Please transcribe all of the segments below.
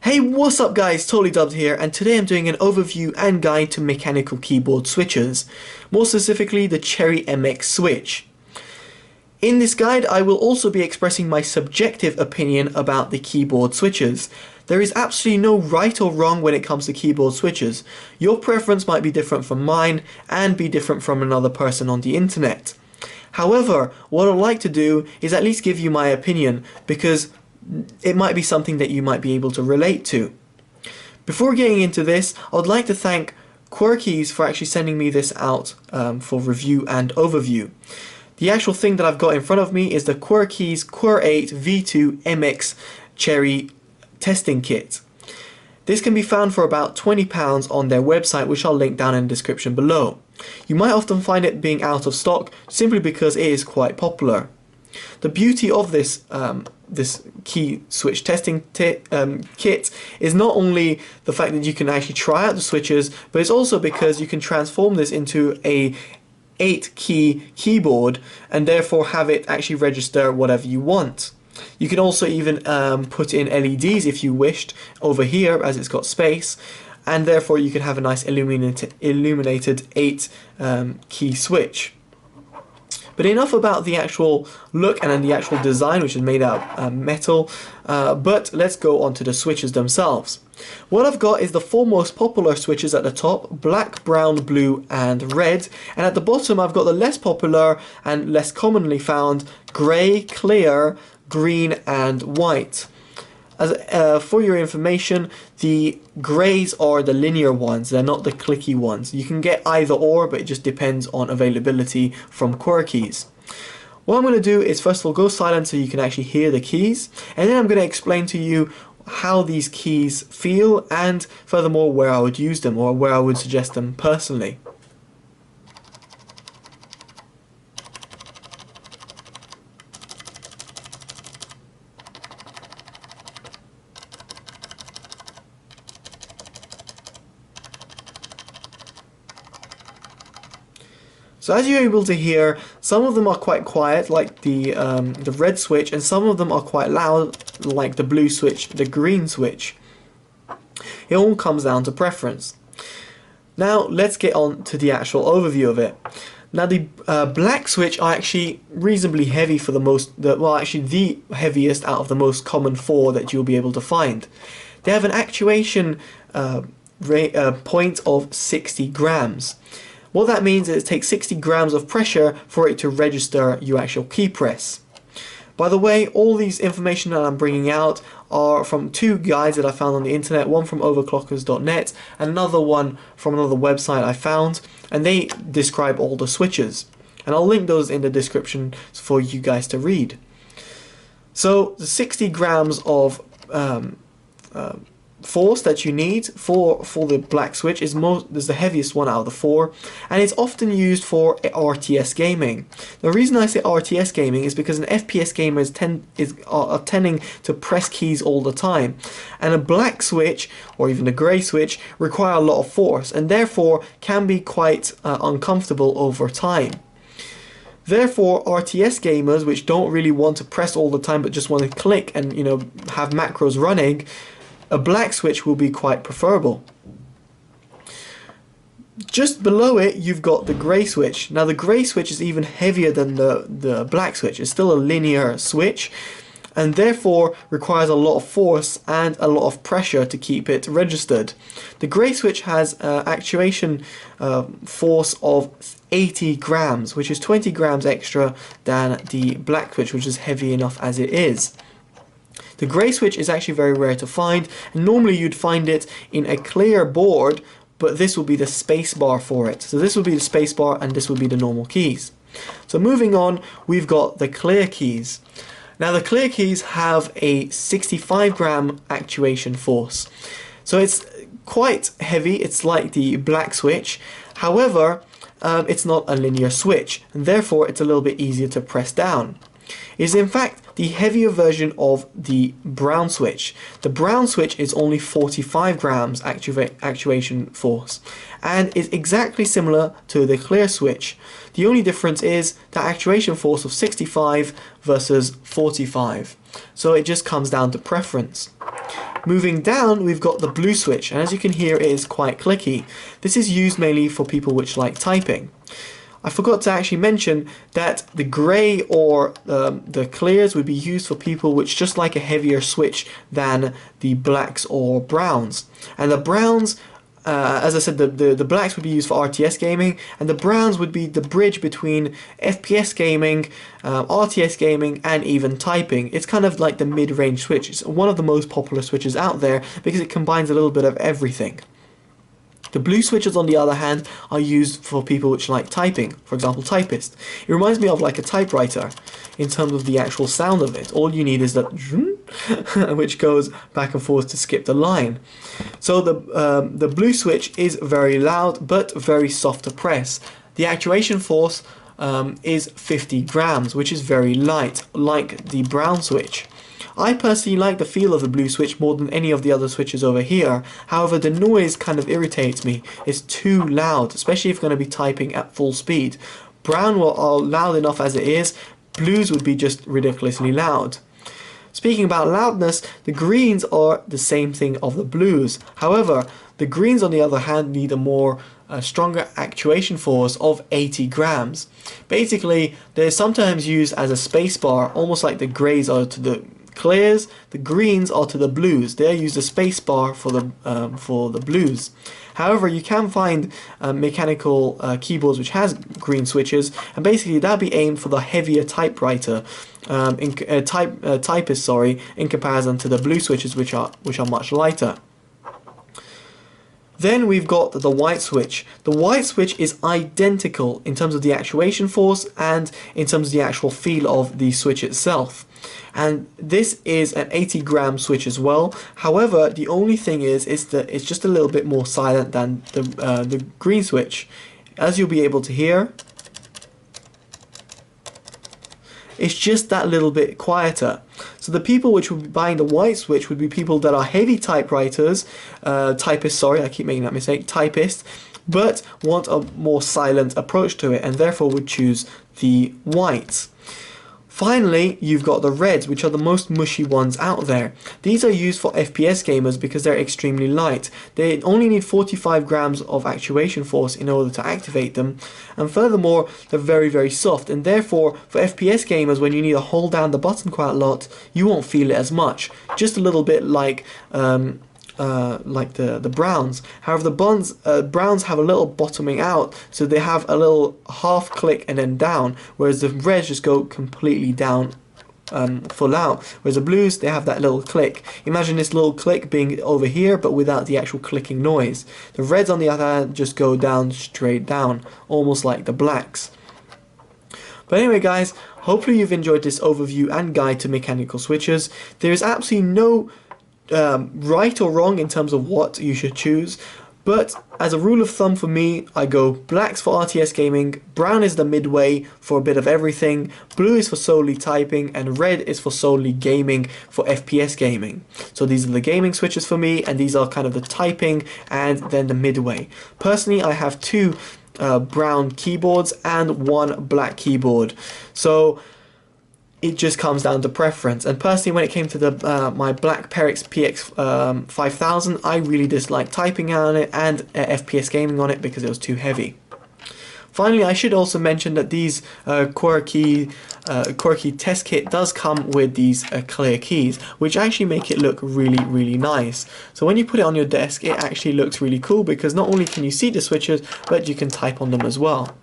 Hey, what's up guys, TotallyDubbed here, and today I'm doing an overview and guide to mechanical keyboard switches, more specifically the Cherry MX switch. In this guide I will also be expressing my subjective opinion about the keyboard switches. There is absolutely no right or wrong when it comes to keyboard switches. Your preference might be different from mine and be different from another person on the internet. However, what I'd like to do is at least give you my opinion, because it might be something that you might be able to relate to. Before getting into this, I would like to thank QWER8 for actually sending me this out for review and overview. The actual thing that I've got in front of me is the QWER8 QWER8 V2 MX Cherry testing kit. This can be found for about £20 on their website, which I'll link down in the description below. You might often find it being out of stock simply because it is quite popular. The beauty of this key switch testing kit is not only the fact that you can actually try out the switches, but it's also because you can transform this into a 8-key keyboard and therefore have it actually register whatever you want. You can also even put in LEDs if you wished over here, as it's got space, and therefore you can have a nice illuminated 8-key switch. But enough about the actual look and then the actual design, which is made out of metal, but let's go on to the switches themselves. What I've got is the four most popular switches at the top: black, brown, blue and red, and at the bottom I've got the less popular and less commonly found grey, clear, green and white. For your information, the greys are the linear ones, they're not the clicky ones. You can get either or, but it just depends on availability from QWER8. What I'm going to do is first of all go silent so you can actually hear the keys, and then I'm going to explain to you how these keys feel and furthermore where I would use them or where I would suggest them personally. So as you're able to hear, some of them are quite quiet, like the red switch, and some of them are quite loud, like the blue switch, the green switch. It all comes down to preference. Now let's get on to the actual overview of it. Now the black switch are actually reasonably heavy for the heaviest out of the most common four that you'll be able to find. They have an actuation point of 60 grams. What that means is it takes 60 grams of pressure for it to register your actual key press. By the way, all these information that I'm bringing out are from two guides that I found on the internet, one from overclockers.net and another one from another website I found, and they describe all the switches. And I'll link those in the description for you guys to read. So the 60 grams of force that you need for the black switch is the heaviest one out of the four, and it's often used for RTS gaming. The reason I say RTS gaming is because an FPS gamer are tending to press keys all the time, and a black switch or even a grey switch require a lot of force and therefore can be quite uncomfortable over time. Therefore, RTS gamers which don't really want to press all the time but just want to click and have macros running, a black switch will be quite preferable. Just below it you've got the grey switch. Now the grey switch is even heavier than the black switch. It's still a linear switch and therefore requires a lot of force and a lot of pressure to keep it registered. The grey switch has actuation force of 80 grams, which is 20 grams extra than the black switch, which is heavy enough as it is. The grey switch is actually very rare to find, and normally you'd find it in a clear board, but this will be the space bar for it. So this will be the space bar and this will be the normal keys. So moving on, we've got the clear keys. Now the clear keys have a 65 gram actuation force. So it's quite heavy, it's like the black switch. However, it's not a linear switch, and therefore it's a little bit easier to press down. It is in fact the heavier version of the brown switch. The brown switch is only 45 grams actuation force and is exactly similar to the clear switch. The only difference is the actuation force of 65 versus 45. So it just comes down to preference. Moving down, we've got the blue switch, and as you can hear, it is quite clicky. This is used mainly for people which like typing. I forgot to actually mention that the grey or the clears would be used for people which just like a heavier switch than the blacks or browns. And the browns, as I said, the blacks would be used for RTS gaming, and the browns would be the bridge between FPS gaming, RTS gaming, and even typing. It's kind of like the mid-range switch. It's one of the most popular switches out there because it combines a little bit of everything. The blue switches, on the other hand, are used for people which like typing, for example, typist. It reminds me of like a typewriter in terms of the actual sound of it. All you need is that which goes back and forth to skip the line. So the blue switch is very loud but very soft to press. The actuation force is 50 grams, which is very light, like the brown switch. I personally like the feel of the blue switch more than any of the other switches over here. However, the noise kind of irritates me. It's too loud, especially if you're going to be typing at full speed. Brown are loud enough as it is. Blues would be just ridiculously loud. Speaking about loudness, the greens are the same thing of the blues. However, the greens on the other hand need a more stronger actuation force of 80 grams. Basically, they're sometimes used as a spacebar, almost like the greys are to the clears, the greens are to the blues. They use a space bar for the blues. However, you can find mechanical keyboards which has green switches, and basically that'll be aimed for the heavier typewriter, typist, sorry, in comparison to the blue switches which are much lighter. Then we've got the white switch. The white switch is identical in terms of the actuation force and in terms of the actual feel of the switch itself. And this is an 80 gram switch as well. However, the only thing is that it's just a little bit more silent than the green switch. As you'll be able to hear, it's just that little bit quieter. So the people which would be buying the white switch would be people that are heavy typewriters, typists, sorry, I keep making that mistake, typists, but want a more silent approach to it and therefore would choose the white. Finally, you've got the reds, which are the most mushy ones out there. These are used for FPS gamers because they're extremely light. They only need 45 grams of actuation force in order to activate them, and furthermore, they're very, very soft, and therefore, for FPS gamers, when you need to hold down the button quite a lot, you won't feel it as much. Just a little bit like the browns. However, the browns have a little bottoming out, so they have a little half click and then down, whereas the reds just go completely down, full out. Whereas the blues, they have that little click. Imagine this little click being over here, but without the actual clicking noise. The reds, on the other hand, just go down, straight down, almost like the blacks. But anyway, guys, hopefully you've enjoyed this overview and guide to mechanical switches. There is absolutely no right or wrong in terms of what you should choose, but as a rule of thumb for me, I go blacks for RTS gaming, brown is the midway for a bit of everything, blue is for solely typing, and red is for solely gaming for FPS gaming. So these are the gaming switches for me, and these are kind of the typing and then the midway. Personally, I have two brown keyboards and one black keyboard, so it just comes down to preference. And personally, when it came to the my Black Perix PX 5000, I really disliked typing on it and FPS gaming on it because it was too heavy. Finally, I should also mention that these QWER8 test kit does come with these clear keys, which actually make it look really, really nice. So when you put it on your desk, it actually looks really cool because not only can you see the switches, but you can type on them as well.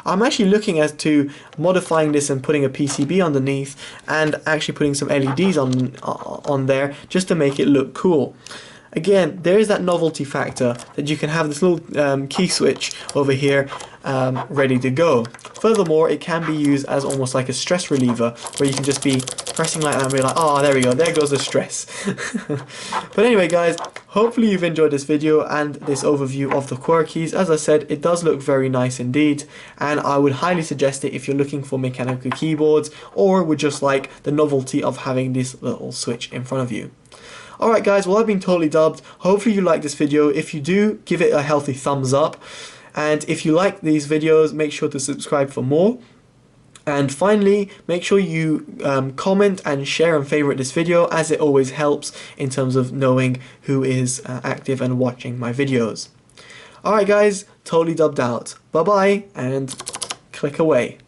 I'm actually looking as to modifying this and putting a PCB underneath and actually putting some LEDs on there just to make it look cool. Again, there is that novelty factor that you can have this little key switch over here ready to go. Furthermore, it can be used as almost like a stress reliever, where you can just be pressing like that and be like, oh, there we go, there goes the stress. But anyway, guys, hopefully you've enjoyed this video and this overview of the QWER keys. As I said, it does look very nice indeed, and I would highly suggest it if you're looking for mechanical keyboards or would just like the novelty of having this little switch in front of you. Alright guys, well, I've been Totally Dubbed. Hopefully you like this video. If you do, give it a healthy thumbs up. And if you like these videos, make sure to subscribe for more. And finally, make sure you comment and share and favorite this video, as it always helps in terms of knowing who is active and watching my videos. Alright guys, totally dubbed out. Bye bye, and click away.